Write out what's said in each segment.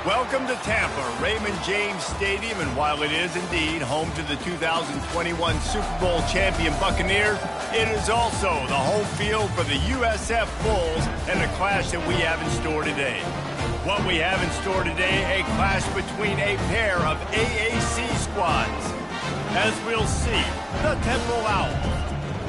Welcome to Tampa, Raymond James Stadium, and while it is indeed home to the 2021 Super Bowl champion Buccaneers, it is also the home field for the USF Bulls and the clash that we have in store today. What we have in store today, a clash between a pair of AAC squads. As we'll see, the Temple Owls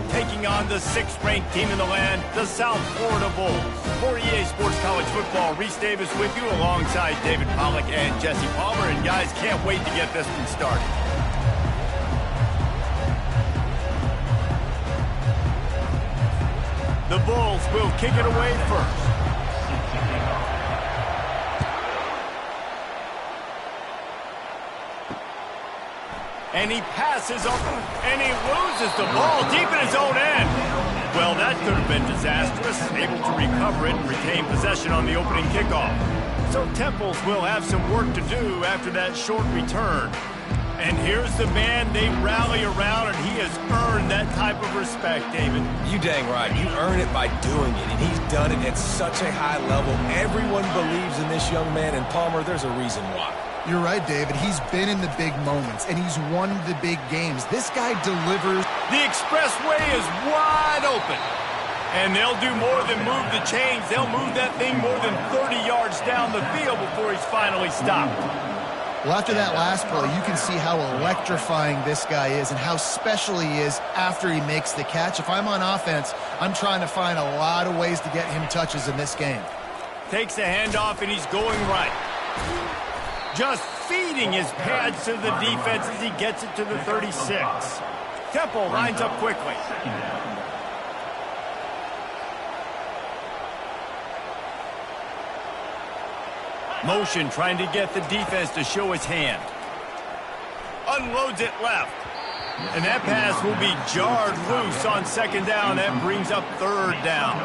taking on the 6th-ranked team in the land, the South Florida Bulls. For EA Sports College Football, Reese Davis with you alongside David Pollack and Jesse Palmer. And guys, can't wait to get this one started. The Bulls will kick it away first. And he passes over, and he loses the ball deep in his own end. Well, that could have been disastrous. Able to recover it and retain possession on the opening kickoff. So Temples will have some work to do after that short return. And here's the man they rally around, and he has earned that type of respect, David. You dang right. You earn it by doing it, and he's done it at such a high level. Everyone believes in this young man, and Palmer, there's a reason why. You're right, David. He's been in the big moments, and he's won the big games. This guy delivers. The expressway is wide open. And they'll do more than move the chains. They'll move that thing more than 30 yards down the field before he's finally stopped. Well, after that last play, you can see how electrifying this guy is and how special he is after he makes the catch. If I'm on offense, I'm trying to find a lot of ways to get him touches in this game. Takes the handoff, and he's going right. Just feeding his pads to the defense as he gets it to the 36. Temple lines up quickly. Motion trying to get the defense to show his hand. Unloads it left. And that pass will be jarred loose on 2nd down. That brings up 3rd down.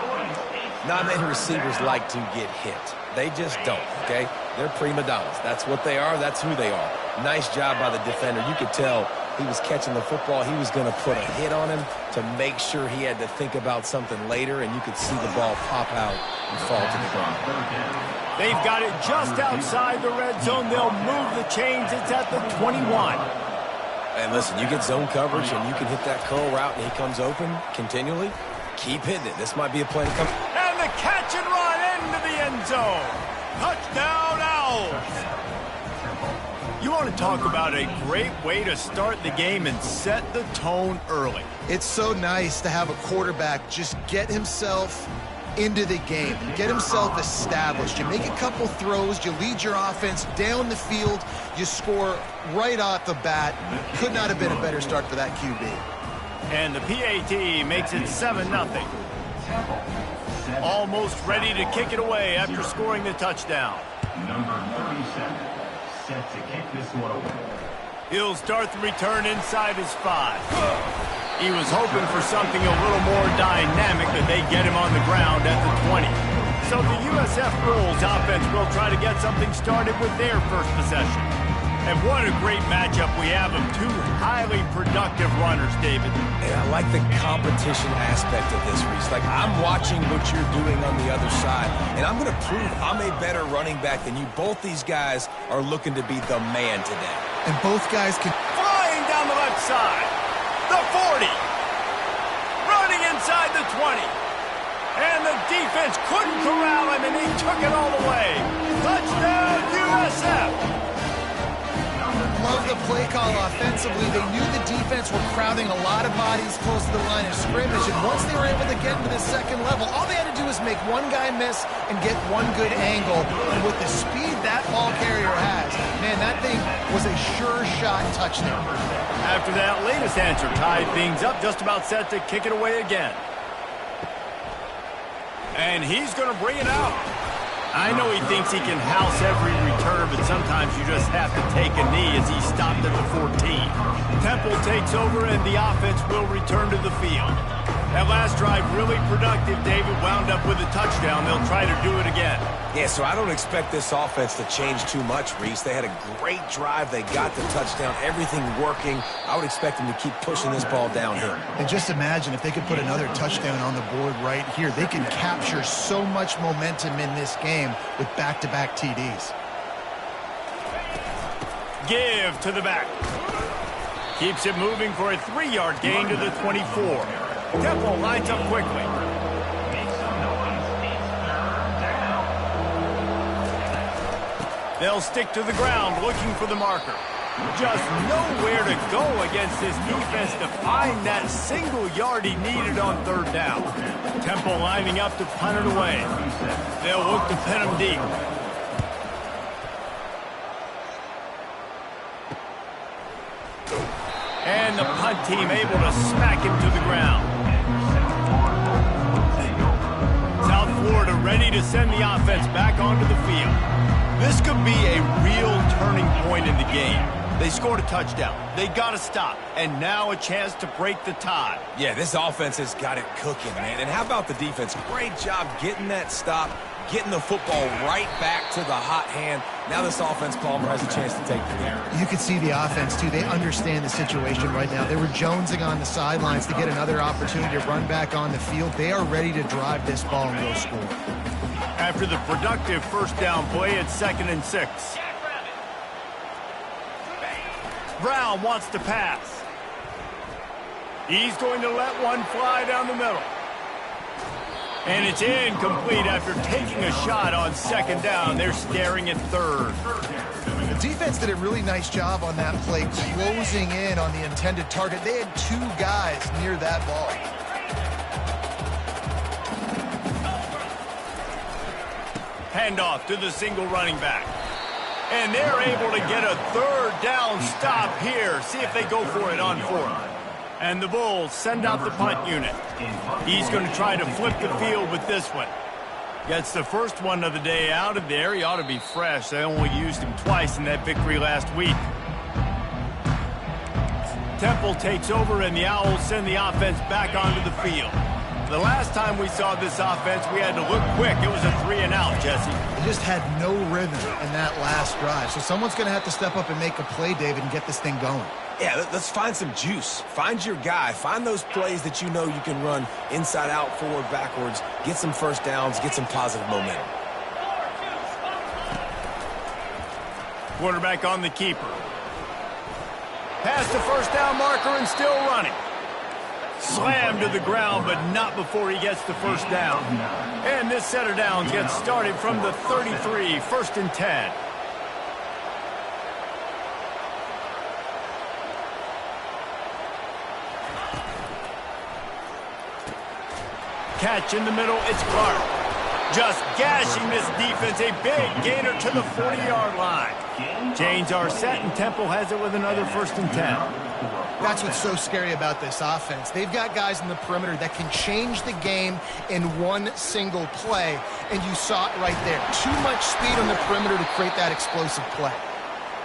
Not many receivers like to get hit. They just don't, okay? They're prima donnas. That's what they are. That's who they are. Nice job by the defender. You could tell he was catching the football. He was going to put a hit on him to make sure he had to think about something later, and you could see the ball pop out and fall to the ground. They've got it just outside the red zone. They'll move the chains. It's at the 21. And listen, you get zone coverage, and you can hit that curl route, and he comes open continually. Keep hitting it. This might be a play to come. And the catch and run into the end zone. Touchdown, Owls. You want to talk about a great way to start the game and set the tone early. It's so nice to have a quarterback just get himself into the game, get himself established. You make a couple throws, you lead your offense down the field, you score right off the bat. Could not have been a better start for that QB. And the PAT makes it 7-0. Almost ready to kick it away after scoring the touchdown. Number 37, set to kick this one away. He'll start the return inside his 5. He was hoping for something a little more dynamic, but they get him on the ground at the 20. So the USF Bulls offense will try to get something started with their first possession. And what a great matchup we have of two highly productive runners, David. And I like the competition aspect of this, Reese. Like, I'm watching what you're doing on the other side, and I'm going to prove I'm a better running back than you. Both these guys are looking to be the man today. And both guys can... Flying down the left side. The 40. Running inside the 20. And the defense couldn't corral him, and he took it all the way. Touchdown, USF. Love the play call offensively. They knew the defense were crowding a lot of bodies close to the line of scrimmage, and once they were able to get into the 2nd level, all they had to do was make one guy miss and get one good angle. And with the speed that ball carrier has, man, that thing was a sure shot touchdown. After that latest answer tied things up, just about set to kick it away again. And he's going to bring it out. I know he thinks he can house every return, but sometimes you just have to take a knee as he stopped at the 14. Temple takes over, and the offense will return to the field. That last drive really productive. David wound up with a touchdown. They'll try to do it again. Yeah, so I don't expect this offense to change too much, Reese. They had a great drive. They got the touchdown. Everything working. I would expect them to keep pushing this ball downhill. And just imagine if they could put another touchdown on the board right here. They can capture so much momentum in this game with back-to-back TDs. Give to the back. Keeps it moving for a 3-yard gain to the 24. Temple lines up quickly. They'll stick to the ground looking for the marker. Just nowhere to go against this defense to find that single yard he needed on 3rd down. Temple lining up to punt it away. They'll look to pin him deep. And the punt team able to smack him to the ground. South Florida ready to send the offense back onto the field. This could be a real turning point in the game. They scored a touchdown. They got to stop. And now a chance to break the tie. Yeah, this offense has got it cooking, man. And how about the defense? Great job getting that stop, getting the football right back to the hot hand. Now this offense, Palmer, has a chance to take the lead. You can see the offense, too. They understand the situation right now. They were jonesing on the sidelines to get another opportunity to run back on the field. They are ready to drive this ball and go score. After the productive 1st down play, it's 2nd and 6. Brown wants to pass. He's going to let one fly down the middle. And it's incomplete after taking a shot on 2nd down. They're staring at 3rd. The defense did a really nice job on that play, closing in on the intended target. They had 2 guys near that ball. Handoff to the single running back. And they're able to get a 3rd down stop here. See if they go for it on 4th. And the Bulls send out the punt unit. He's going to try to flip the field with this one. Gets the first one of the day out of there. He ought to be fresh. They only used him twice in that victory last week. Temple takes over, and the Owls send the offense back onto the field. The last time we saw this offense, we had to look quick. It was a 3-and-out, Jesse. They just had no rhythm in that last drive. So someone's going to have to step up and make a play, David, and get this thing going. Yeah, let's find some juice. Find your guy. Find those plays that you know you can run inside out, forward, backwards. Get some 1st downs. Get some positive momentum. Quarterback on the keeper. Past the 1st down marker and still running. Slammed to the ground, but not before he gets the 1st down. And this set of downs gets started from the 33, 1st and 10. Catch in the middle, it's Clark. Just gashing this defense, a big gainer to the 40-yard line. Chains are set, and Temple has it with another 1st and 10. That's what's so scary about this offense. They've got guys in the perimeter that can change the game in one single play, and you saw it right there. Too much speed on the perimeter to create that explosive play.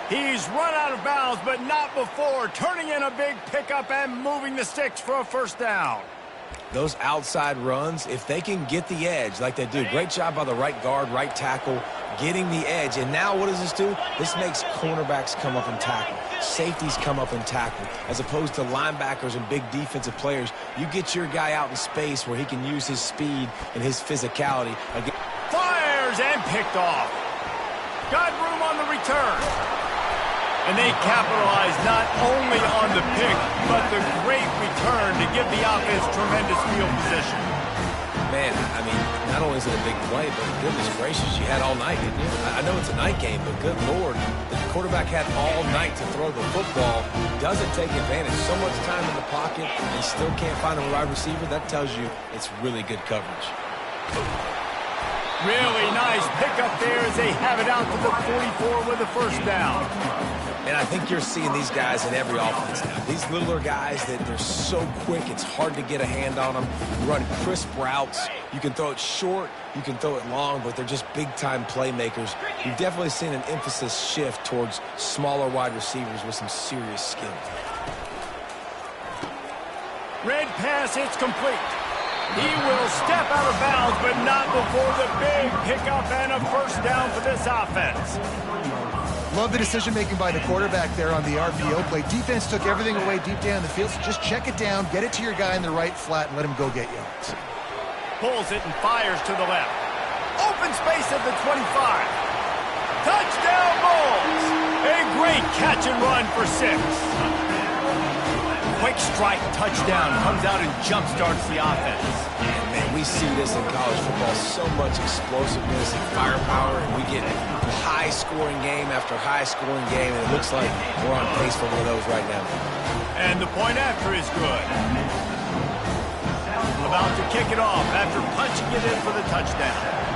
He's run out of bounds, but not before, turning in a big pickup and moving the sticks for a 1st down. Those outside runs, if they can get the edge like they do, great job by the right guard, right tackle, getting the edge. And now what does this do? This makes cornerbacks come up and tackle. Safeties come up and tackle. As opposed to linebackers and big defensive players, you get your guy out in space where he can use his speed and his physicality. Fires and picked off. Got room on the return. And they capitalize not only on the pick, but the great return to give the offense tremendous field position. Man, I mean, not only is it a big play, but goodness gracious, you had all night, didn't you? I know it's a night game, but good Lord, the quarterback had all night to throw the football. Doesn't take advantage. So much time in the pocket and still can't find a wide receiver. That tells you it's really good coverage. Really nice pickup there as they have it out to the 44 with a 1st down. And I think you're seeing these guys in every offense now. These littler guys that they're so quick, it's hard to get a hand on them. You run crisp routes. You can throw it short. You can throw it long, but they're just big-time playmakers. You've definitely seen an emphasis shift towards smaller wide receivers with some serious skill. Red pass, it's complete. He will step out of bounds, but not before the big pickup and a 1st down for this offense. Love the decision-making by the quarterback there on the RPO play. Defense took everything away deep down the field, so just check it down, get it to your guy in the right flat, and let him go get yards. Pulls it and fires to the left. Open space at the 25. Touchdown, Bulls! A great catch and run for 6. Quick strike touchdown comes out and jump-starts the offense. And man, we see this in college football, so much explosiveness and firepower, and we get high-scoring game after high-scoring game, and it looks like we're on pace for one of those right now. And the point after is good. About to kick it off after punching it in for the touchdown.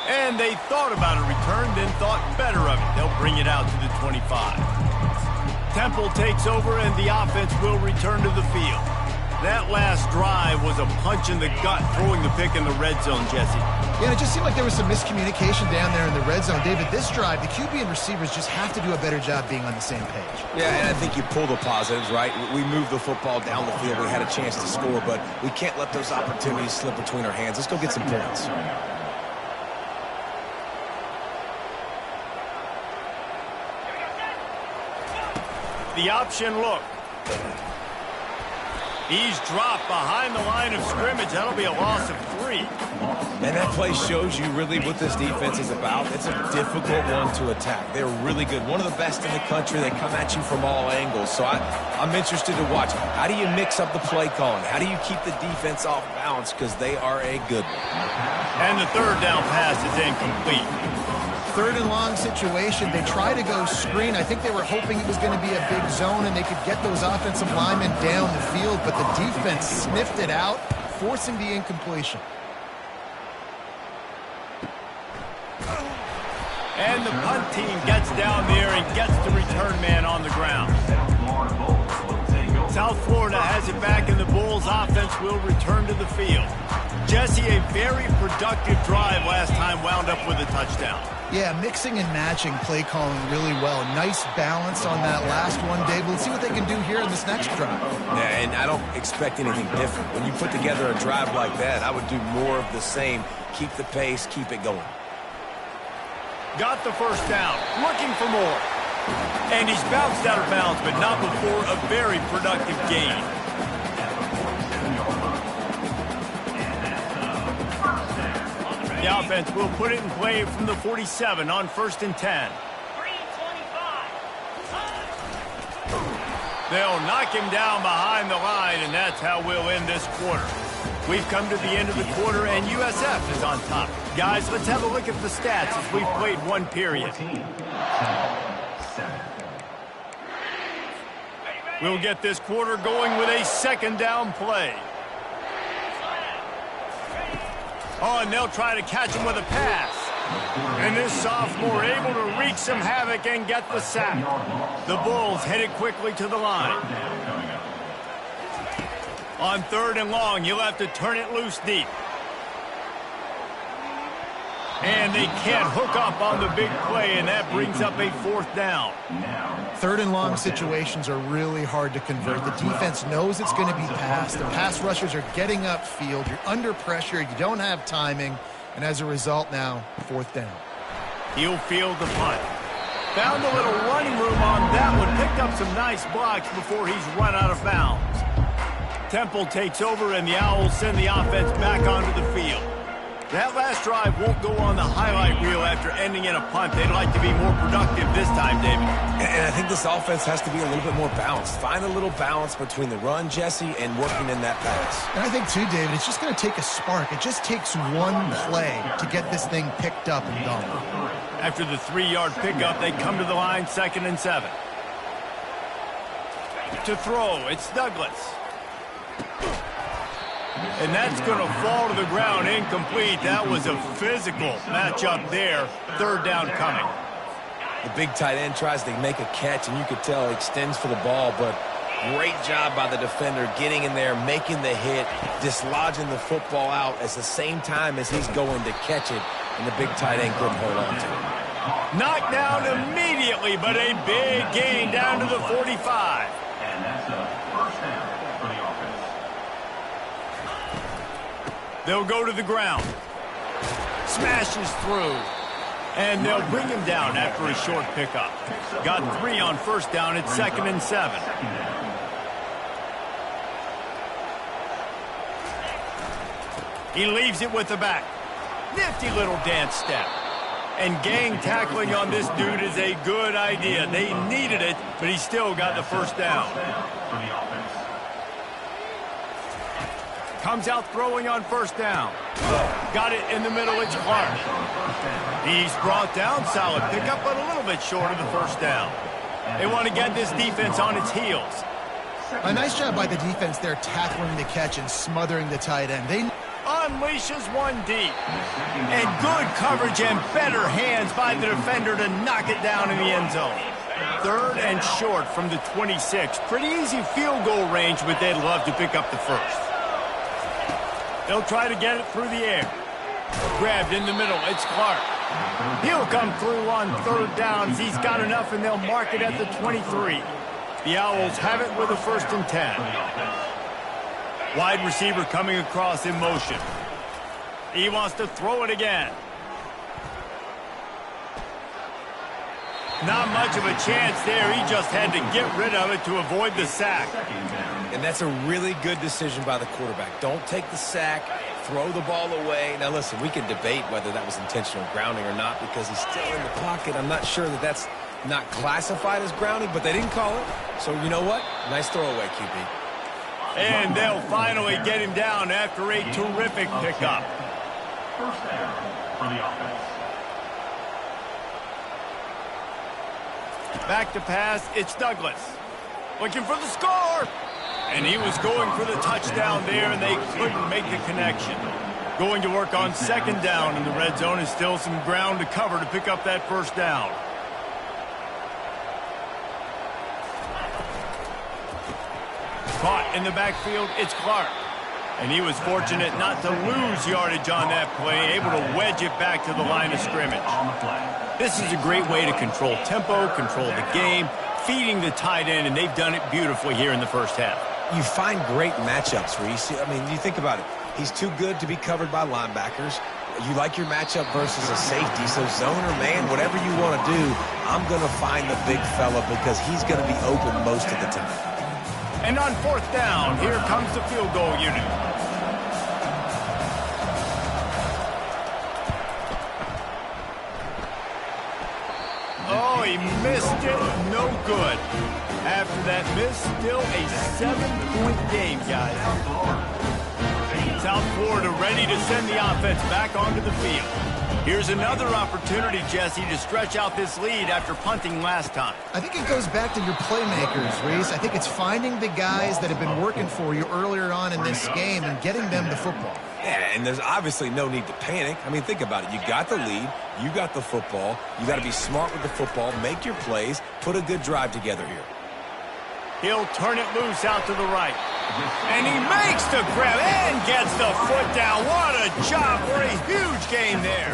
And they thought about a return, then thought better of it. They'll bring it out to the 25. Temple takes over, and the offense will return to the field. That last drive was a punch in the gut, throwing the pick in the red zone, Jesse. Yeah, it just seemed like there was some miscommunication down there in the red zone. David, this drive, the QB and receivers just have to do a better job being on the same page. Yeah, and I think you pull the positives, right? We moved the football down the field. We had a chance to score, but we can't let those opportunities slip between our hands. Let's go get some points. The option look. He's dropped behind the line of scrimmage. That'll be a loss of 3. And that play shows you really what this defense is about. It's a difficult one to attack. They're really good. One of the best in the country. They come at you from all angles. So I'm interested to watch. How do you mix up the play calling? How do you keep the defense off balance? Because they are a good one. And the third down pass is incomplete. Third and long situation. They try to go screen. I think they were hoping it was going to be a big zone and they could get those offensive linemen down the field, but the defense sniffed it out, forcing the incompletion. And the punt team gets down there and gets the return man on the ground. South Florida has it back, and the Bulls offense will return to the field. Jesse, a very productive drive last time wound up with a touchdown. Yeah, mixing and matching play calling really well. Nice balance on that last one, Dave. Let's see what they can do here in this next drive. Yeah, and I don't expect anything different. When you put together a drive like that, I would do more of the same. Keep the pace, keep it going. Got the first down, looking for more. And he's bounced out of bounds, but not before a very productive gain. The offense will put it in play from the 47 on 1st and 10. They'll knock him down behind the line, and that's how we'll end this quarter. We've come to the end of the quarter, and USF is on top. Guys, let's have a look at the stats as we've played one period. We'll get this quarter going with a second down play. Oh, and they'll try to catch him with a pass. And this sophomore able to wreak some havoc and get the sack. The Bulls headed quickly to the line. On 3rd and long, you'll have to turn it loose deep. And they can't hook up on the big play, and that brings up a 4th down. 3rd and long situations are really hard to convert. The defense knows it's going to be passed. The pass rushers are getting upfield. You're under pressure. You don't have timing. And as a result now, 4th down. He'll field the punt. Found a little running room on that one. Picked up some nice blocks before he's run out of bounds. Temple takes over, and the Owls send the offense back onto the field. That last drive won't go on the highlight reel after ending in a punt. They'd like to be more productive this time, David. And I think this offense has to be a little bit more balanced. Find a little balance between the run, Jesse, and working in that pass. And I think, too, David, it's just going to take a spark. It just takes one play to get this thing picked up and going. After the 3-yard pickup, they come to the line, 2nd and 7. To throw, it's Douglas. And that's going to fall to the ground, incomplete. That was a physical matchup there. 3rd down coming. The big tight end tries to make a catch, and you could tell he extends for the ball, but great job by the defender getting in there, making the hit, dislodging the football out at the same time as he's going to catch it, and the big tight end couldn't hold on to it. Knocked down immediately, but a big gain down to the 45. And that's a 1st down for the offense. They'll go to the ground. Smashes through. And they'll bring him down after a short pickup. Got 3 on 1st down at 2nd and 7. He leaves it with the back. nifty little dance step. And gang tackling on this dude is a good idea. They needed it, but he still got the first down. Comes out throwing on first down. Got it in the middle, it's Clark. He's brought down, solid pickup, but a little bit short of the first down. They want to get this defense on its heels. A nice job by the defense there, tackling the catch and smothering the tight end. They unleashes one deep. And good coverage and better hands by the defender to knock it down in the end zone. Third and short from the 26. Pretty easy field goal range, but they'd love to pick up the first. They'll try to get it through the air. Grabbed in the middle, it's Clark. He'll come through on third downs. He's got enough, and they'll mark it at the 23. The Owls have it with a 1st and 10. Wide receiver coming across in motion. He wants to throw it again. Not much of a chance there. He just had to get rid of it to avoid the sack. And that's a really good decision by the quarterback. Don't take the sack, throw the ball away. Now, listen, we can debate whether that was intentional grounding or not because he's still in the pocket. I'm not sure that that's not classified as grounding, but they didn't call it. So, you know what? Nice throwaway, QB. And they'll finally get him down after a terrific pickup. First down for the offense. Back to pass, it's Douglas. Looking for the score. And he was going for the touchdown there, and they couldn't make the connection. Going to work on 2nd down in the red zone is still some ground to cover to pick up that first down. Caught in the backfield, it's Clark. And he was fortunate not to lose yardage on that play, able to wedge it back to the line of scrimmage. This is a great way to control tempo, control the game, feeding the tight end, and they've done it beautifully here in the first half. You find great matchups, Reese. I mean, you think about it. He's too good to be covered by linebackers. You like your matchup versus a safety, so zone or man, whatever you want to do, I'm going to find the big fella because he's going to be open most of the time. And on 4th down, here comes the field goal unit. Oh, he missed it. No good. After that miss, still a 7-point game, guys. South Florida ready to send the offense back onto the field. Here's another opportunity, Jesse, to stretch out this lead after punting last time. I think it goes back to your playmakers, Reese. I think it's finding the guys that have been working for you earlier on in this game and getting them the football. Yeah, and there's obviously no need to panic. I mean, think about it. You got the lead. You got the football. You got to be smart with the football, make your plays, put a good drive together here. He'll turn it loose out to the right. And he makes the grab and gets the foot down. What a job for a huge gain there.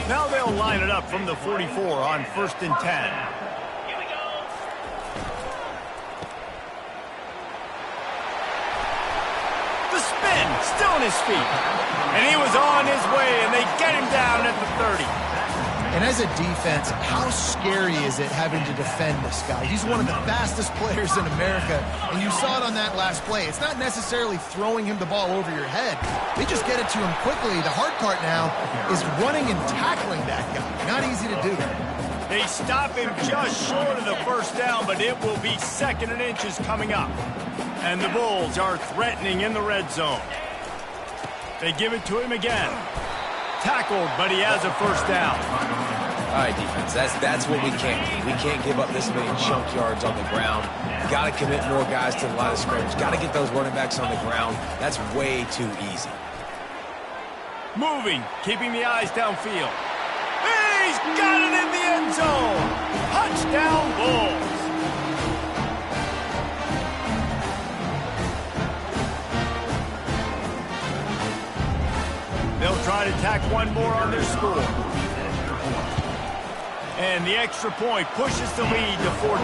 Now they'll line it up from the 44 on 1st and 10. The spin, still on his feet. And he was on his way, and they get him down at the 30. And as a defense, how scary is it having to defend this guy? He's one of the fastest players in America, and you saw it on that last play. It's not necessarily throwing him the ball over your head. They just get it to him quickly. The hard part now is running and tackling that guy. Not easy to do. They stop him just short of the first down, but it will be 2nd and inches coming up. And the Bulls are threatening in the red zone. They give it to him again. Tackled, but he has a first down. All right, defense, that's what we can't do. We can't give up this many chunk yards on the ground. Got to commit more guys to the line of scrimmage. Got to get those running backs on the ground. That's way too easy. Moving, keeping the eyes downfield. He's got it in the end zone. Touchdown, Bulls. They'll try to tack one more on their score. And the extra point pushes the lead to 14.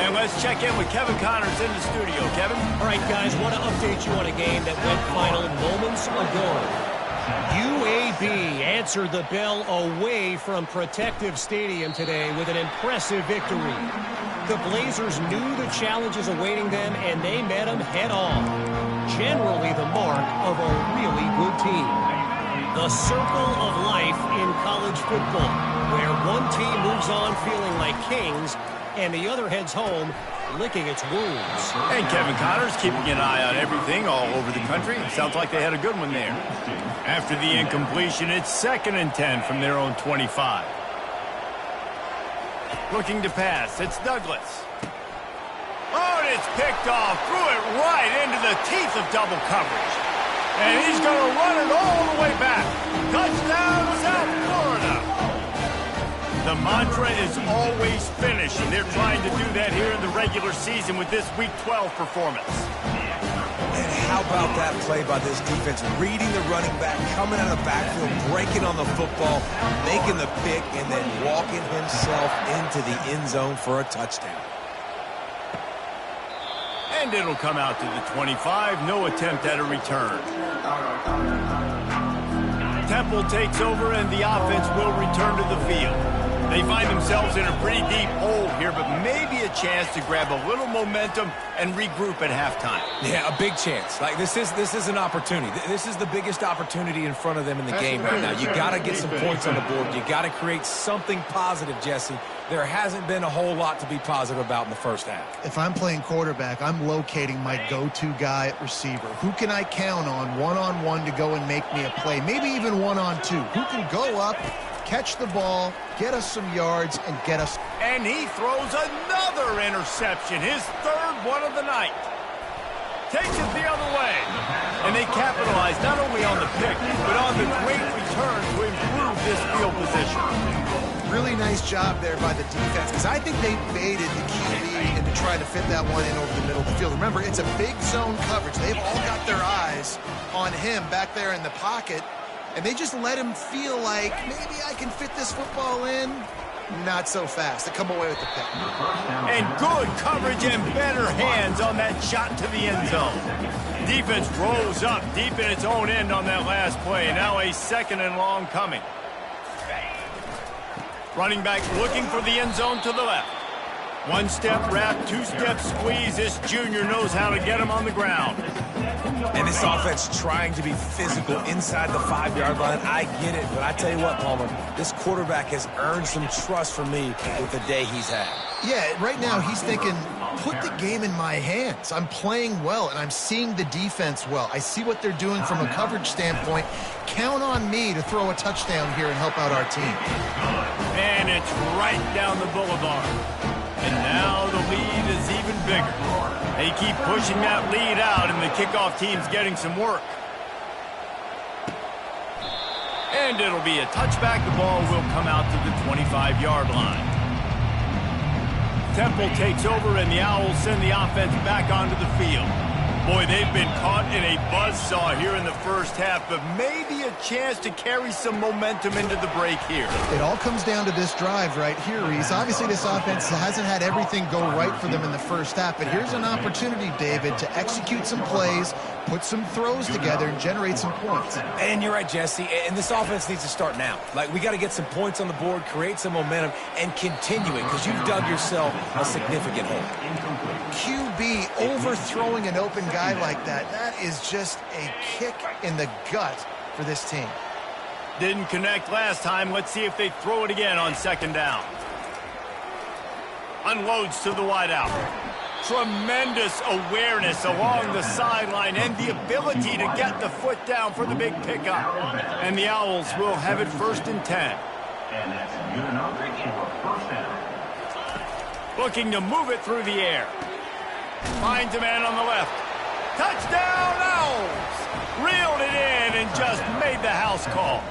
And let's check in with Kevin Connors in the studio. Kevin? All right, guys, want to update you on a game that went final moments ago. UAB answered the bell away from Protective Stadium today with an impressive victory. The Blazers knew the challenges awaiting them, and they met them head-on. Generally the mark of a really good team. The circle of life in college football, where one team moves on feeling like kings and the other heads home licking its wounds. And Kevin Connors keeping an eye on everything all over the country. Sounds like they had a good one there. After the incompletion, it's 2nd and 10 from their own 25. Looking to pass, it's Douglas. Oh, and it's picked off. Threw it right into the teeth of double coverage. And he's going to run it all the way back. Touchdown, South Florida. The mantra is always finish, and they're trying to do that here in the regular season with this Week 12 performance. And how about that play by this defense? Reading the running back, coming out of the backfield, breaking on the football, making the pick, and then walking himself into the end zone for a touchdown. And it'll come out to the 25. No attempt at a return. Temple takes over, and the offense will return to the field. They find themselves in a pretty deep hole here, but maybe a chance to grab a little momentum and regroup at halftime. Yeah, a big chance. Like this is an opportunity. This is the biggest opportunity in front of them in the game right now. You got to get some points on the board. You got to create something positive, Jesse. There hasn't been a whole lot to be positive about in the first half. If I'm playing quarterback, I'm locating my go-to guy at receiver. Who can I count on one-on-one to go and make me a play? Maybe even one-on-two. Who can go up, catch the ball, get us some yards, and get us... And he throws another interception, his 3rd one of the night. Takes it the other way. And they capitalize not only on the pick, but on the great return to improve this field position. Really nice job there by the defense, because I think they baited the QB into trying to fit that one in over the middle of the field. Remember, it's a big zone coverage. They've all got their eyes on him back there in the pocket, and they just let him feel like, maybe I can fit this football in. Not so fast. They come away with the pick. And good coverage and better hands on that shot to the end zone. Defense rolls up deep in its own end on that last play. Now a 2nd and long coming. Running back looking for the end zone to the left. 1-step wrap, 2-step squeeze. This junior knows how to get him on the ground. And this offense trying to be physical inside the 5-yard line. I get it, but I tell you what, Palmer, this quarterback has earned some trust from me with the day he's had. Yeah, right now he's thinking, put the game in my hands. I'm playing well, and I'm seeing the defense well. I see what they're doing from a coverage standpoint. Count on me to throw a touchdown here and help out our team. And it's right down the boulevard. And now the lead is even bigger. They keep pushing that lead out, and the kickoff team's getting some work. And it'll be a touchback. The ball will come out to the 25-yard line. Temple takes over, and the Owls send the offense back onto the field. Boy, they've been caught in a buzzsaw here in the first half, but maybe a chance to carry some momentum into the break here. It all comes down to this drive right here, Reese. Obviously, this offense hasn't had everything go right for them in the first half, but here's an opportunity, David, to execute some plays, put some throws together, and generate some points. And you're right, Jesse, and this offense needs to start now. Like, we got to get some points on the board, create some momentum, and continue it, because you've dug yourself a significant hole. QB overthrowing an open guy like that, that is just a kick in the gut for this team. Didn't connect last time. Let's see if they throw it again on 2nd down. Unloads to the wideout. Tremendous awareness along the sideline and the ability to get the foot down for the big pickup. And the Owls will have it 1st and 10. And that's good enough for 1st down. Looking to move it through the air. Finds a man on the left. Touchdown, Owls! Reeled it in and just made the house call.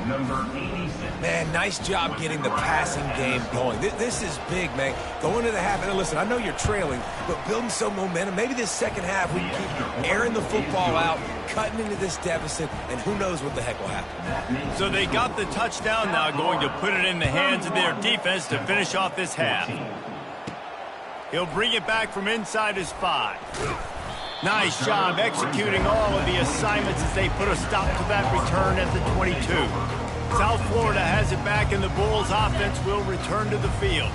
Number 86. Man, nice job getting the passing game going. This is big, man. Going to the half, and listen, I know you're trailing, but building some momentum. Maybe this second half we can keep airing the football out, cutting into this deficit, and who knows what the heck will happen. So they got the touchdown now, going to put it in the hands of their defense to finish off this half. He'll bring it back from inside his 5. Nice job executing all of the assignments as they put a stop to that return at the 22. South Florida has it back, and the Bulls offense will return to the field.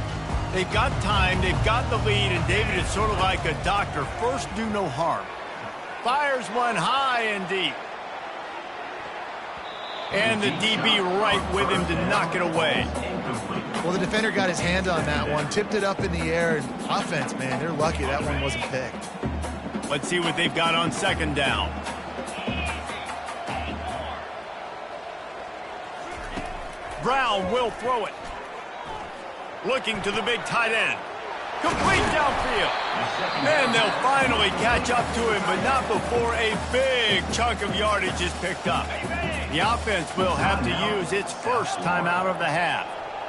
They've got time, they've got the lead, and David, it's sort of like a doctor. First, do no harm. Fires one high and deep. And the DB right with him to knock it away. Well, the defender got his hand on that one, tipped it up in the air, and offense, man, they're lucky that one wasn't picked. Let's see what they've got on second down. Brown will throw it. Looking to the big tight end. Complete downfield. And they'll finally catch up to him, but not before a big chunk of yardage is picked up. The offense will have to use its first timeout of the half.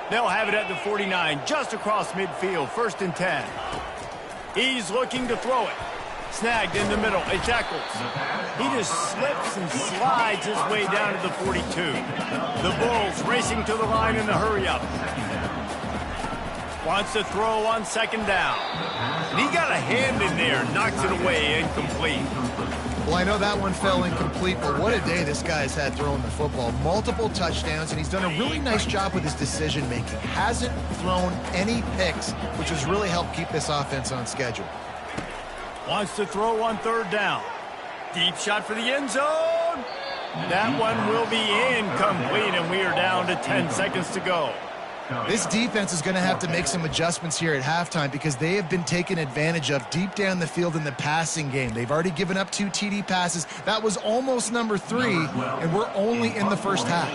They'll have it at the 49, just across midfield, 1st and 10. He's looking to throw it. Snagged in the middle. It's Eccles. He just slips and slides his way down to the 42. The Bulls racing to the line in the hurry-up. Wants to throw on second down. And he got a hand in there. Knocks it away. Incomplete. Well, I know that one fell incomplete, but what a day this guy's had throwing the football. Multiple touchdowns, and he's done a really nice job with his decision-making. Hasn't thrown any picks, which has really helped keep this offense on schedule. Wants to throw on third down. Deep shot for the end zone. That one will be incomplete, and we are down to 10 seconds to go. This defense is going to have to make some adjustments here at halftime because they have been taken advantage of deep down the field in the passing game. They've already given up 2 TD passes. That was almost number 3, and we're only in the first half.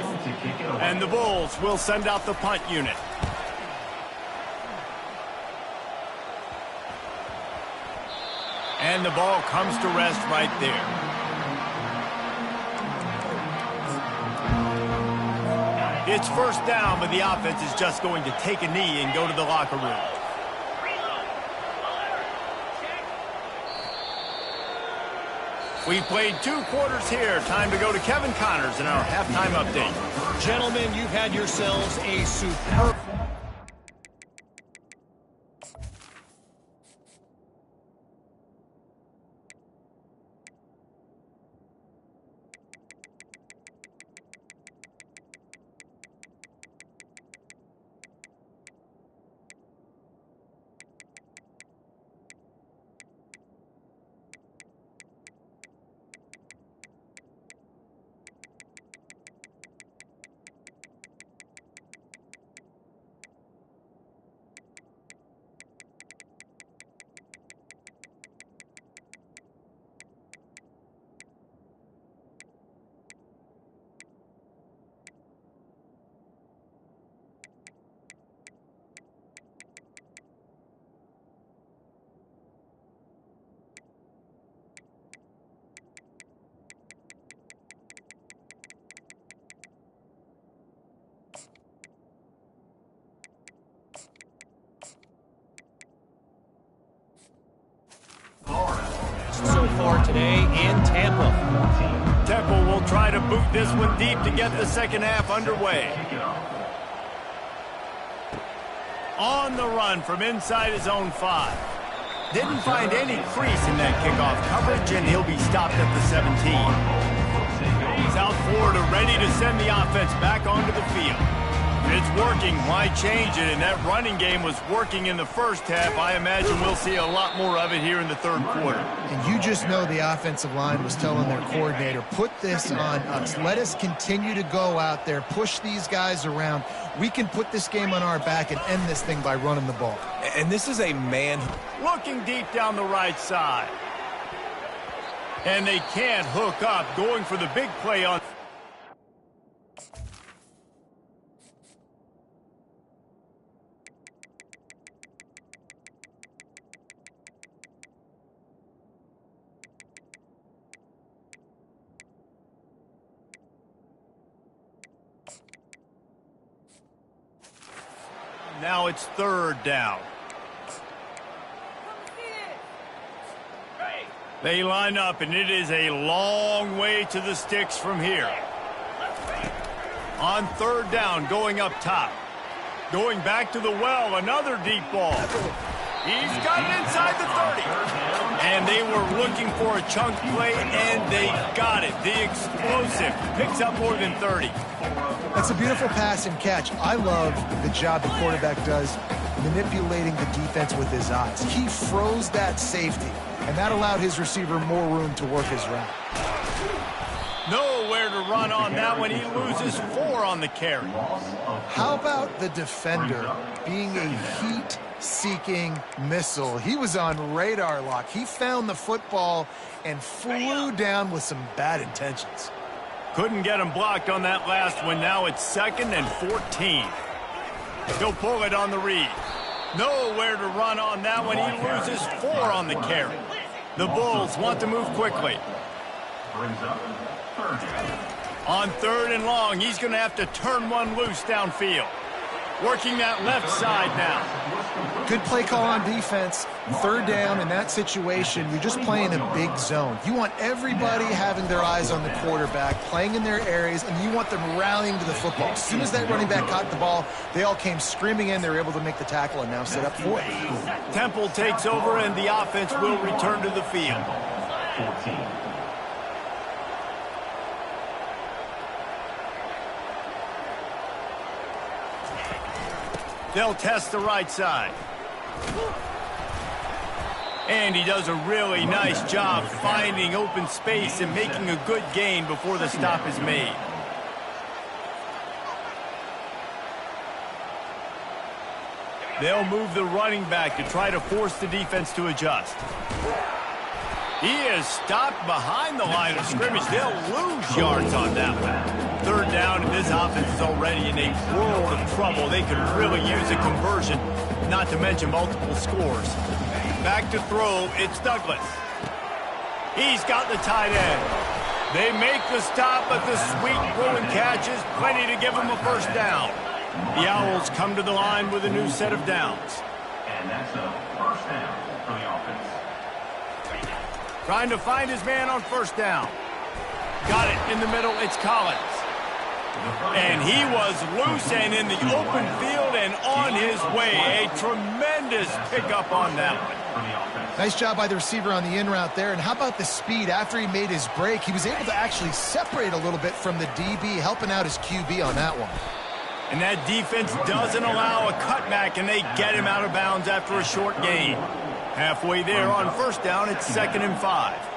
And the Bulls will send out the punt unit. And the ball comes to rest right there. It's first down, but the offense is just going to take a knee and go to the locker room. We've played 2 quarters here. Time to go to Kevin Connors in our halftime update. Gentlemen, you've had yourselves a superb... so far today in Tampa. Temple will try to boot this one deep to get the second half underway. On the run from inside his own 5. Didn't find any crease in that kickoff coverage, and he'll be stopped at the 17. South Florida ready to send the offense back onto the field. It's working. Why change it? And that running game was working in the first half. I imagine we'll see a lot more of it here in the third quarter. And you just know the offensive line was telling their coordinator, put this on us. Let us continue to go out there, push these guys around. We can put this game on our back and end this thing by running the ball. And this is a man looking deep down the right side. And they can't hook up, going for the big play on... Now it's third down. They line up, and it is a long way to the sticks from here. On third down, going up top. Going back to the well, another deep ball. He's got it inside the 30. And they were looking for a chunk play, and they got it. The explosive picks up more than 30. That's a beautiful pass and catch. I love the job the quarterback does manipulating the defense with his eyes. He froze that safety, and that allowed his receiver more room to work his route. Nowhere to run on that one. He loses 4 on the carry. How about the defender being a heat-seeking missile? He was on radar lock. He found the football and flew down with some bad intentions. Couldn't get him blocked on that last one. Now it's 2nd and 14. He'll pull it on the read. Nowhere to run on that one. He loses 4 on the carry. The Bulls want to move quickly. On 3rd and long, he's going to have to turn one loose downfield. Working that left side now. Good play call on defense. 3rd down in that situation, you're just playing a big zone. You want everybody having their eyes on the quarterback, playing in their areas, and you want them rallying to the football. As soon as that running back caught the ball, they all came screaming in. They were able to make the tackle and now set up for it. Temple takes over, and the offense will return to the field. 14. They'll test the right side. And he does a really nice job finding open space and making a good gain before the stop is made. They'll move the running back to try to force the defense to adjust. He is stopped behind the line of scrimmage. They'll lose yards on that one. 3rd down, and this offense is already in a world of trouble. They could really use a conversion, not to mention multiple scores. Back to throw, it's Douglas. He's got the tight end. They make the stop, but the sweet Bruin catch is plenty to give them a 1st down. The Owls come to the line with a new set of downs. And that's a 1st down for the offense. Trying to find his man on 1st down. Got it in the middle, it's Collins. And he was loose and in the open field and on his way. A tremendous pickup on that one. Nice job by the receiver on the in route there. And how about the speed? After he made his break, he was able to actually separate a little bit from the DB, helping out his QB on that one. And that defense doesn't allow a cutback, and they get him out of bounds after a short gain. Halfway there on 1st down, it's 2nd and 5.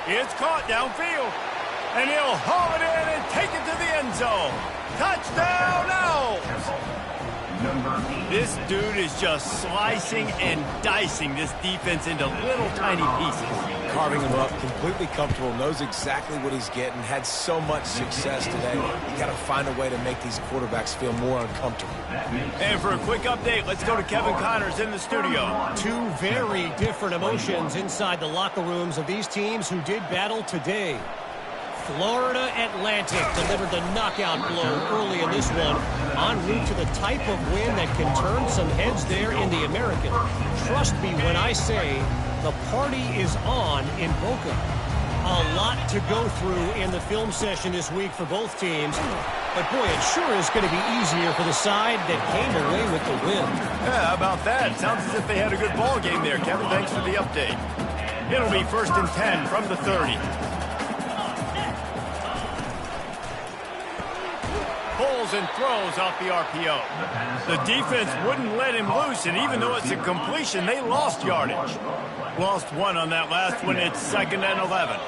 It's caught downfield, and he'll haul it in and take it to the end zone. Touchdown, Owls! This dude is just slicing and dicing this defense into little tiny pieces. Carving him up, completely comfortable, knows exactly what he's getting, had so much success today. You got to find a way to make these quarterbacks feel more uncomfortable. And for a quick update, let's go to Kevin Connors in the studio. 2 very different emotions inside the locker rooms of these teams who did battle today. Florida Atlantic delivered the knockout blow early in this one, en route to the type of win that can turn some heads there in the American. Trust me when I say the party is on in Boca. A lot to go through in the film session this week for both teams. But boy, it sure is going to be easier for the side that came away with the win. Yeah, how about that? Sounds as if they had a good ball game there, Kevin. Thanks for the update. It'll be 1st and 10 from the 30. Pulls and throws off the RPO. The defense wouldn't let him loose, and even though it's a completion, they lost yardage. Lost 1 on that last one. It's 2nd and 11.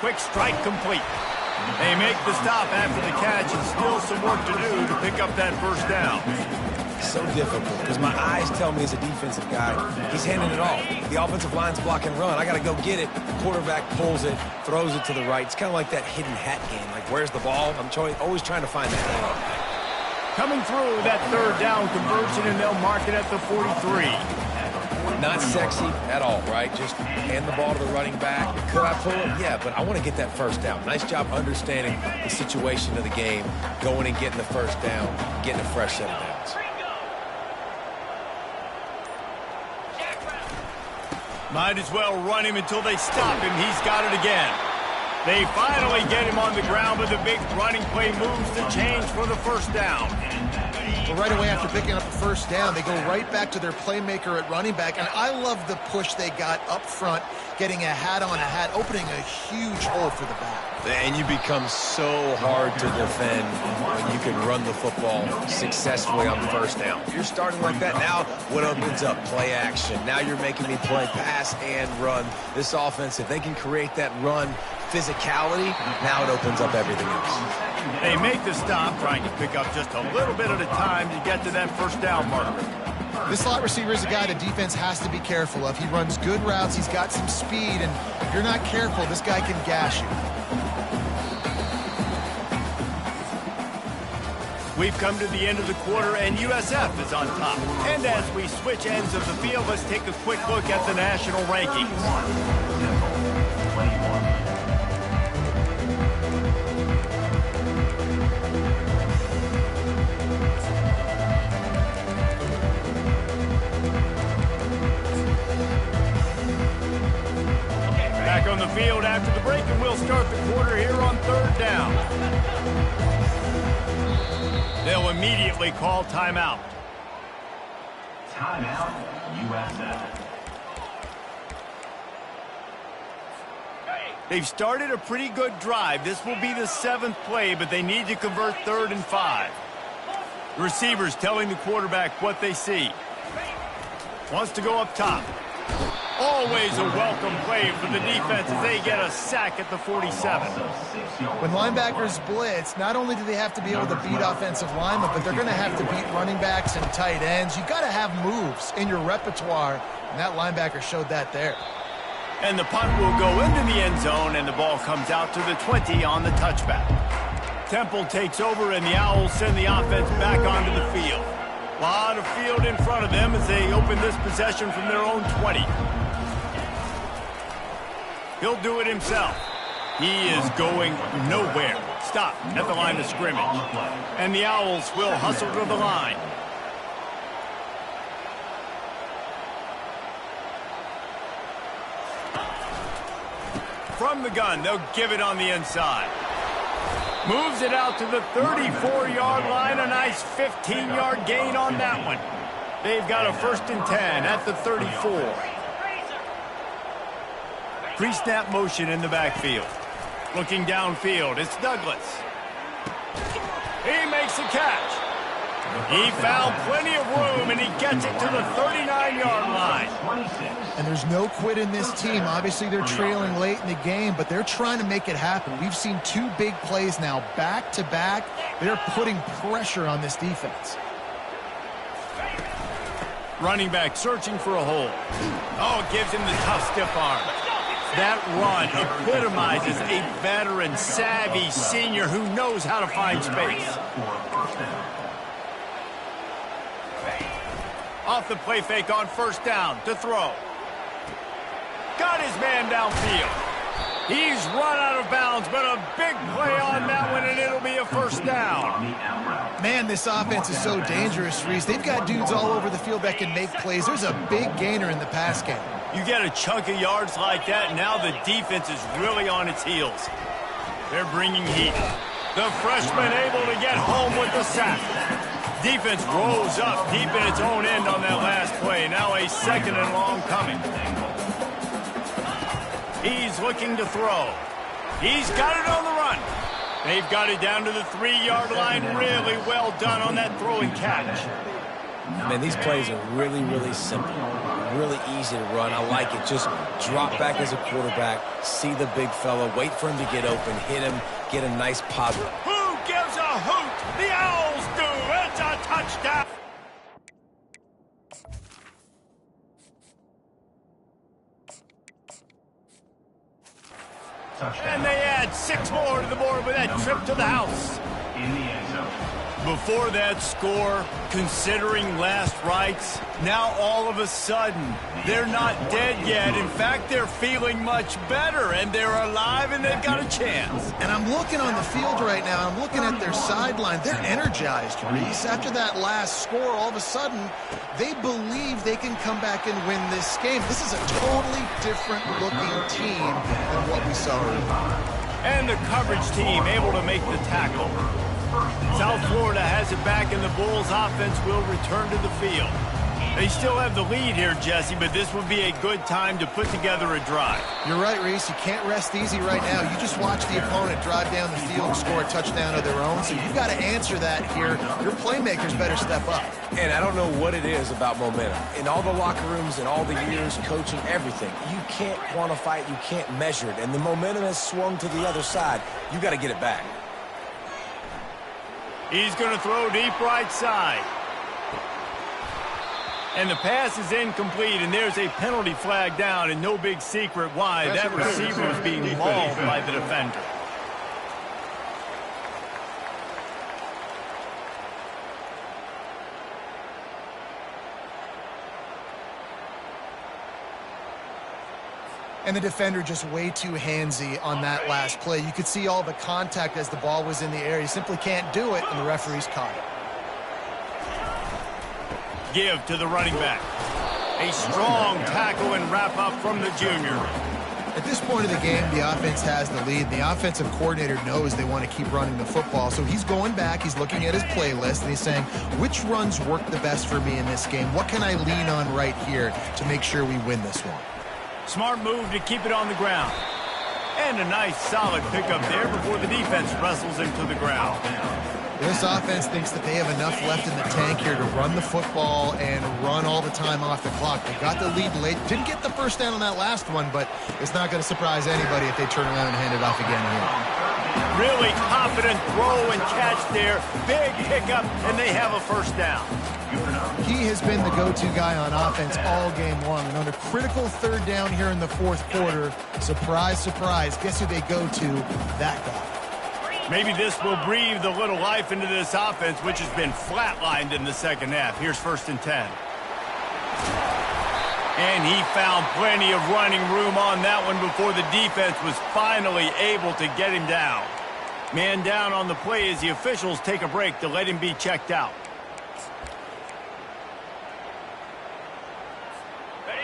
Quick strike complete. They make the stop after the catch, and still some work to do to pick up that 1st down. So difficult because my eyes tell me as a defensive guy, he's handing it off. The offensive line's block and run. I got to go get it. The quarterback pulls it, throws it to the right. It's kind of like that hidden hat game. Like, where's the ball? I'm always trying to find that. Coming through that 3rd down conversion, and they'll mark it at the 43. Not sexy at all, right? Just hand the ball to the running back. Could I pull it? Yeah, but I want to get that 1st down. Nice job understanding the situation of the game, going and getting the 1st down, getting a fresh set of downs. Might as well run him until they stop him. He's got it again. They finally get him on the ground, but the big running play moves the chains for the 1st down. But right away after picking up the first down, they go right back to their playmaker at running back. And I love the push they got up front, getting a hat on a hat, opening a huge hole for the back. And you become so hard to defend when you can run the football successfully on first down. You're starting like that. Now what opens up? Play action. Now you're making me play pass and run. This offense, if they can create that run physicality, now it opens up everything else. They make the stop, trying to pick up just a little bit at a time to get to that first down marker. This slot receiver is a guy the defense has to be careful of. He runs good routes. He's got some speed, and if you're not careful, this guy can gash you. We've come to the end of the quarter, and USF is on top. And as we switch ends of the field, let's take a quick look at the national rankings. Back on the field after the break, and we'll start the quarter here on third down. They'll immediately call timeout. Timeout, USF. They've started a pretty good drive. This will be the 7th play, but they need to convert 3rd and 5. The receivers telling the quarterback what they see. Wants to go up top. Always a welcome play for the defense as they get a sack at the 47. When linebackers blitz, not only do they have to be able to beat offensive linemen, but they're going to have to beat running backs and tight ends. You've got to have moves in your repertoire, and that linebacker showed that there. And the punt will go into the end zone, and the ball comes out to the 20 on the touchback. Temple takes over, and the Owls send the offense back onto the field. A lot of field in front of them as they open this possession from their own 20. He'll do it himself. He is going nowhere. Stop at the line of scrimmage. And the Owls will hustle to the line. From the gun, they'll give it on the inside. Moves it out to the 34-yard line. A nice 15-yard gain on that one. They've got a 1st and 10 at the 34. Pre-snap motion in the backfield. Looking downfield, it's Douglas. He makes a catch. He found plenty of room, and he gets it to the 39-yard line. And there's no quit in this team. Obviously, they're trailing late in the game, but they're trying to make it happen. We've seen 2 big plays now, back-to-back. They're putting pressure on this defense. Running back searching for a hole. Oh, it gives him the tough, stiff arm. That run epitomizes a veteran, savvy senior who knows how to find space. Off the play fake on 1st down to throw. Got his man downfield. He's run out of bounds, but a big play on that one, and it'll be a 1st down. Man, this offense is so dangerous, Reese. They've got dudes all over the field that can make plays. There's a big gainer in the pass game. You get a chunk of yards like that, now the defense is really on its heels. They're bringing heat. The freshman able to get home with the sack. Defense rolls up deep in its own end on that last play. Now a 2nd and long coming. He's looking to throw. He's got it on the run. They've got it down to the 3-yard line. Really well done on that throw and catch. Man, these plays are really, really simple. Really easy to run. I like it. Just drop back as a quarterback, see the big fella, wait for him to get open, hit him, get a nice pop. Who gives a hoot? The Owls do. It's a touchdown. And they add 6 more to the board with that trip to the house. In the end zone. Before that score, considering last rites, now all of a sudden, they're not dead yet. In fact, they're feeling much better, and they're alive, and they've got a chance. And I'm looking on the field right now. I'm looking at their sideline. They're energized, Reese. After that last score, all of a sudden, they believe they can come back and win this game. This is a totally different-looking team than what we saw earlier. And the coverage team able to make the tackle. South Florida has it back, and the Bulls offense will return to the field. They still have the lead here, Jesse, but this would be a good time to put together a drive. You're right, Reese. You can't rest easy right now. You just watch the opponent drive down the field and score a touchdown of their own, so you've got to answer that here. Your playmakers better step up. And I don't know what it is about momentum. In all the locker rooms and all the years, coaching, everything, you can't quantify it, you can't measure it, and the momentum has swung to the other side. You got to get it back. He's going to throw deep right side. And the pass is incomplete, and there's a penalty flag down, and no big secret why. That receiver was being mauled by the defender. And the defender just way too handsy on that last play. You could see all the contact as the ball was in the air. You simply can't do it, and the referees caught it. Give to the running back. A strong tackle and wrap up from the junior. At this point of the game, the offense has the lead. The offensive coordinator knows they want to keep running the football, so he's going back, he's looking at his playlist, and he's saying, which runs work the best for me in this game? What can I lean on right here to make sure we win this one? Smart move to keep it on the ground. And a nice solid pickup there before the defense wrestles him to the ground. This offense thinks that they have enough left in the tank here to run the football and run all the time off the clock. They got the lead late. Didn't get the first down on that last one, but it's not going to surprise anybody if they turn around and hand it off again here. Really confident throw and catch there. Big pickup, and they have a first down. He has been the go-to guy on offense all game long. And on a critical third down here in the fourth quarter, surprise, surprise, guess who they go to? That guy. Maybe this will breathe a little life into this offense, which has been flatlined in the second half. Here's 1st and 10. And he found plenty of running room on that one before the defense was finally able to get him down. Man down on the play as the officials take a break to let him be checked out.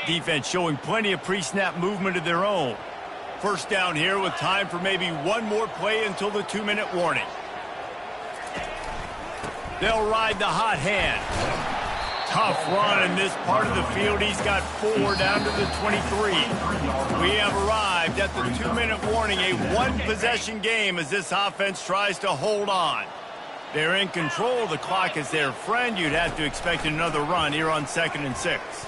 Defense showing plenty of pre-snap movement of their own. First down here with time for maybe one more play until the 2-minute warning. They'll ride the hot hand. Tough run in this part of the field. He's got 4 down to the 23. We have arrived at the 2-minute warning, a one-possession game as this offense tries to hold on. They're in control. The clock is their friend. You'd have to expect another run here on 2nd and 6.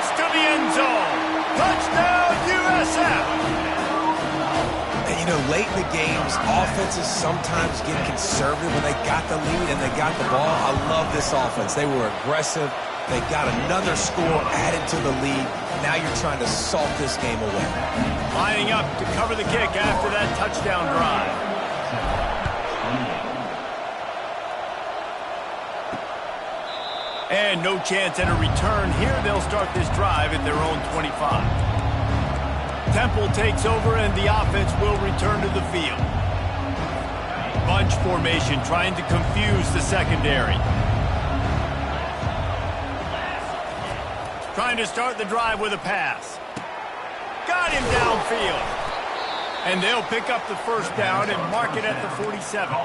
To the end zone. Touchdown, USF. And, you know, late in the games, offenses sometimes get conservative when they got the lead and they got the ball. I love this offense. They were aggressive. They got another score added to the lead. Now you're trying to salt this game away. Lining up to cover the kick after that touchdown drive. And no chance at a return here. They'll start this drive at their own 25. Temple takes over, and the offense will return to the field. Bunch formation trying to confuse the secondary. Trying to start the drive with a pass. Got him downfield. And they'll pick up the first down and mark it at the 47.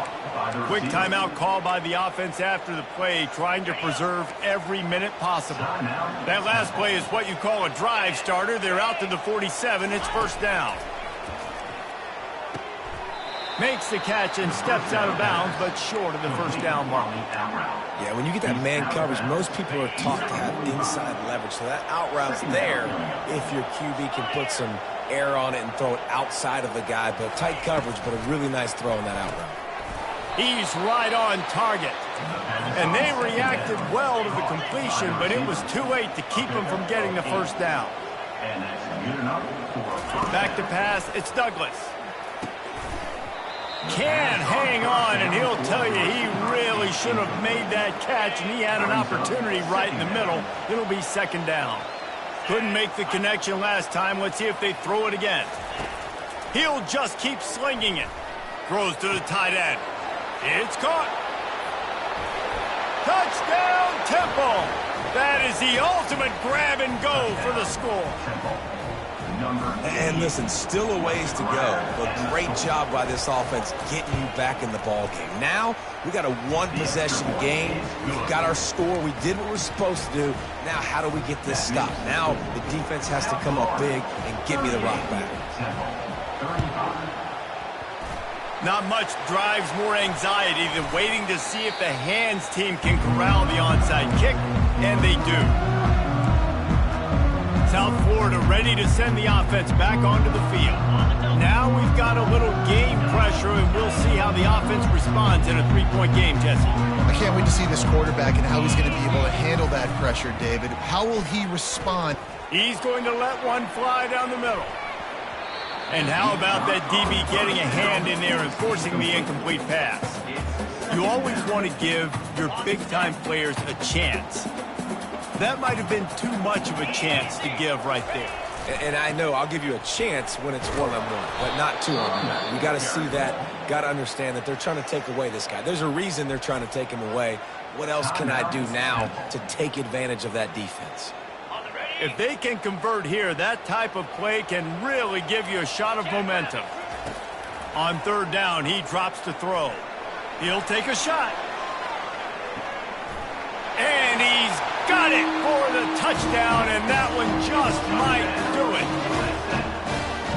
Quick timeout call by the offense after the play, trying to preserve every minute possible. That last play is what you call a drive starter. They're out to the 47. It's first down. Makes the catch and steps out of bounds, but short of the first down mark. Yeah, when you get that man coverage, most people are taught to have inside leverage. So that out route's there if your QB can put some air on it and throw it outside of the guy. But tight coverage, but a really nice throw on that out route. He's right on target. And they reacted well to the completion, but it was too late to keep him from getting the first down. Back to pass, it's Douglas. Can hang on, and he'll tell you he really should have made that catch, and he had an opportunity right in the middle. It'll be second down. Couldn't make the connection last time. Let's see if they throw it again. He'll just keep slinging it. Throws to the tight end. It's caught. Touchdown, Temple. That is the ultimate grab and go for the score. And listen, still a ways to go, but great job by this offense getting you back in the ball game. Now, we got a one-possession game. We've got our score. We did what we're supposed to do. Now, how do we get this stopped? Now, the defense has to come up big and get me the rock back. Not much drives more anxiety than waiting to see if the hands team can corral the onside kick, and they do. South Florida ready to send the offense back onto the field. Now we've got a little game pressure, and we'll see how the offense responds in a three-point game, Jesse. I can't wait to see this quarterback and how he's going to be able to handle that pressure, David. How will he respond? He's going to let one fly down the middle. And how about that DB getting a hand in there and forcing the incomplete pass? You always want to give your big-time players a chance. That might have been too much of a chance to give right there. And I know I'll give you a chance when it's one-on-one, but not two-on-one. You got to see that, got to understand that they're trying to take away this guy. There's a reason they're trying to take him away. What else can I do now to take advantage of that defense? If they can convert here, that type of play can really give you a shot of momentum. On third down, he drops to throw. He'll take a shot. And he's got it for the touchdown, and that one just might do it.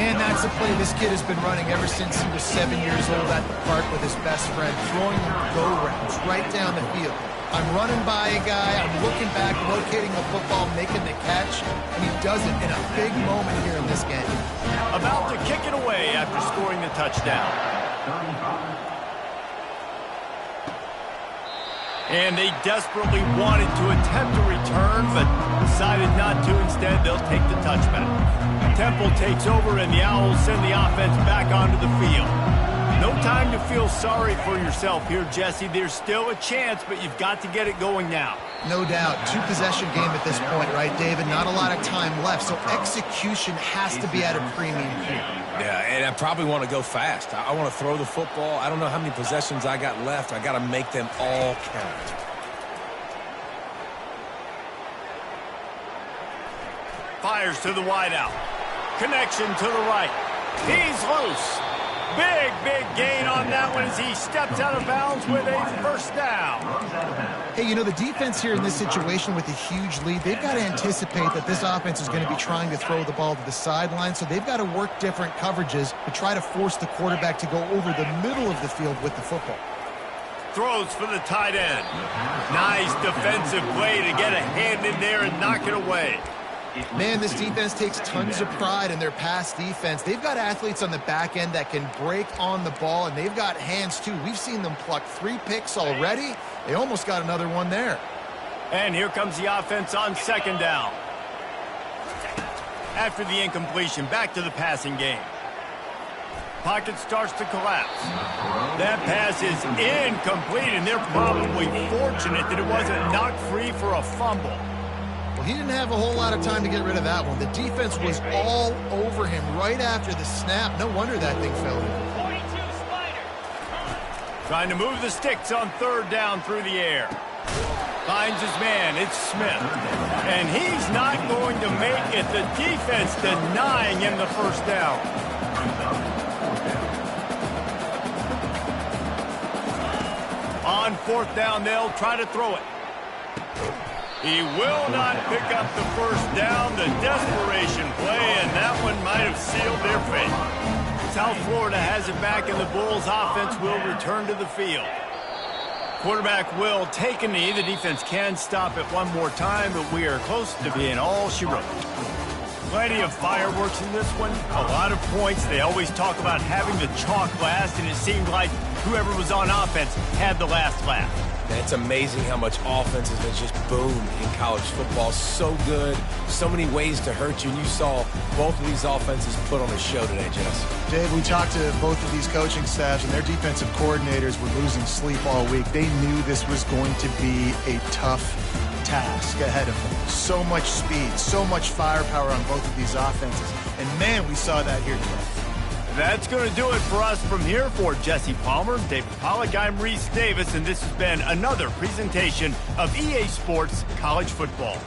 Man, that's a play this kid has been running ever since he was 7 years old at the park with his best friend, throwing go routes right down the field. I'm running by a guy, I'm looking back, rotating the football, making the catch, and he does it in a big moment here in this game. About to kick it away after scoring the touchdown. And they desperately wanted to attempt a return, but decided not to. Instead, they'll take the touchback. Temple takes over, and the Owls send the offense back onto the field. No time to feel sorry for yourself here, Jesse. There's still a chance, but you've got to get it going now. No doubt. Two-possession game at this point, right, David? Not a lot of time left, so execution has to be at a premium here. Yeah, and I probably want to go fast. I want to throw the football. I don't know how many possessions I got left. I got to make them all count. Fires to the wideout. Connection to the right. He's loose. Big gain on that one as he steps out of bounds with a first down. Hey, you know, the defense here in this situation with a huge lead, they've got to anticipate that this offense is going to be trying to throw the ball to the sideline, so they've got to work different coverages to try to force the quarterback to go over the middle of the field with the football. Throws for the tight end. Nice defensive play to get a hand in there and knock it away. Man, this defense takes tons of pride in their pass defense. They've got athletes on the back end that can break on the ball, and they've got hands, too. We've seen them pluck 3 picks already. They almost got another one there. And here comes the offense on second down. After the incompletion, back to the passing game. Pocket starts to collapse. That pass is incomplete, and they're probably fortunate that it wasn't knocked free for a fumble. Well, he didn't have a whole lot of time to get rid of that one. The defense was all over him right after the snap. No wonder that thing fell in. Trying to move the sticks on third down through the air. Finds his man. It's Smith. And he's not going to make it. The defense denying him the first down. On fourth down, they'll try to throw it. He will not pick up the first down. The desperation play, and that one might have sealed their fate. South Florida has it back, and the Bulls offense will return to the field. Quarterback will take a knee. The defense can stop it one more time, but we are close to being all she wrote. Plenty of fireworks in this one. A lot of points. They always talk about having the chalk last, and it seemed like whoever was on offense had the last laugh. It's amazing how much offense has been just boomed in college football. So good, so many ways to hurt you, and you saw both of these offenses put on a show today, Jess. Dave, we talked to both of these coaching staffs, and their defensive coordinators were losing sleep all week. They knew this was going to be a tough task ahead of them. So much speed, so much firepower on both of these offenses. And, man, we saw that here today. That's going to do it for us from here. For Jesse Palmer, David Pollack, I'm Reese Davis, and this has been another presentation of EA Sports College Football.